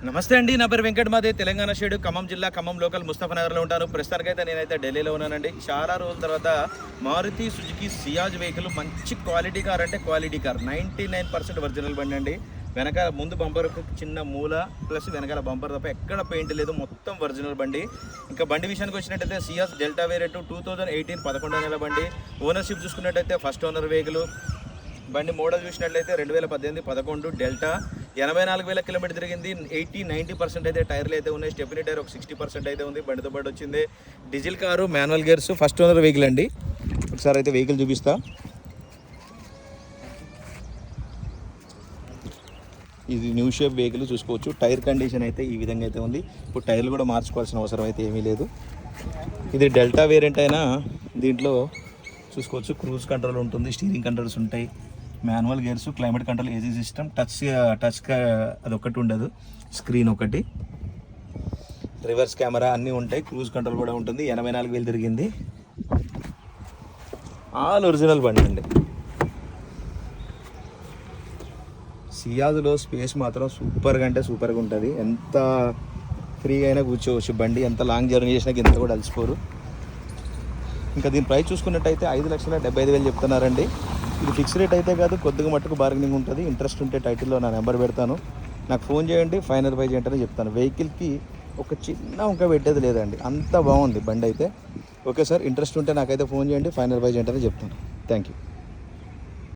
నమస్తే అండి, నా పేరు వెంకట్ మాదే. తెలంగాణ షేడు, ఖమ్మం జిల్లా, ఖమ్మం లోకల్, ముస్తఫానగర్లో ఉంటాను. ప్రస్తుతానికైతే నేనైతే ఢిల్లీలో ఉన్నానండి. చాలా రోజుల తర్వాత మారుతి సుజుకి సియాజ్ వెహికల్, మంచి క్వాలిటీ కార్ అంటే క్వాలిటీ కార్, 99% ఒరిజినల్ బండి అండి. వెనకాల ముందు బంపర్ చిన్న మూల ప్లస్ వెనకాల బంపర్ తప్ప ఎక్కడ పెయింట్ లేదు, మొత్తం ఒరిజినల్ బండి. ఇంకా బండి విషయానికి వచ్చినట్టయితే సియాజ్ డెల్టా వేరియంట్ 2018 11వ నెల బండి. ఓనర్షిప్ చూసుకున్నట్టయితే ఫస్ట్ ఓనర్ వెహికల్. బండి మోడల్ చూసినట్లయితే 2018 11 డెల్టా, 84,000 కిలోమీటర్ తిరిగింది. 80-90% అయితే టైర్లు అయితే ఉన్నాయి. స్టెప్నీ టైర్ ఒక 60% అయితే ఉంది. బండితో పాటు వచ్చింది diesel car, manual gears, first owner vehicle అండి. ఒకసారి అయితే వెహికల్ చూపిస్తా. ఇది న్యూ షేప్ వెహికల్ చూసుకోవచ్చు. టైర్ కండిషన్ అయితే ఈ విధంగా అయితే ఉంది. ఇప్పుడు టైర్లు కూడా మార్చుకోవాల్సిన అవసరం అయితే ఏమీ లేదు. ఇది డెల్టా వేరియంట్ అయినా దీంట్లో చూసుకోవచ్చు క్రూజ్ కంట్రోల్ ఉంటుంది, స్టీరింగ్ కంట్రోల్స్ ఉంటాయి, manual gears, climate control, AC system, touch అదొకటి ఉండదు, స్క్రీన్ ఒకటి, రివర్స్ కెమెరా అన్నీ ఉంటాయి, క్రూజ్ కంట్రోల్ కూడా ఉంటుంది. 84,000 తిరిగింది. ఆల్ ఒరిజినల్ బండి అండి. సియాజ్లో స్పేస్ మాత్రం సూపర్గా అంటే సూపర్గా ఉంటుంది. ఎంత ఫ్రీగా అయినా కూర్చోవచ్చు. బండి ఎంత లాంగ్ జర్నీ చేసినా ఇంత కూడా అలసిపోరు. ఇంకా దీని ప్రైస్ చూసుకున్నట్టయితే 5,75,000 చెప్తున్నారండి. ఇది ఫిక్స్ రేట్ అయితే కాదు, కొద్దిగా మట్టుకు బార్గెనింగ్ ఉంటుంది. ఇంట్రెస్ట్ ఉంటే టైటిల్లో నా నెంబర్ పెడతాను, నాకు ఫోన్ చేయండి, ఫైనల్ ప్రైస్ ఏంటనే చెప్తాను. వెహికల్కి ఒక చిన్న ఇంకా పెట్టేది లేదండి, అంత బాగుంది బండి అయితే. ఓకే సార్, ఇంట్రెస్ట్ ఉంటే నాకైతే ఫోన్ చేయండి, ఫైనల్ ప్రైస్ ఏంటనే చెప్తాను. Thank you.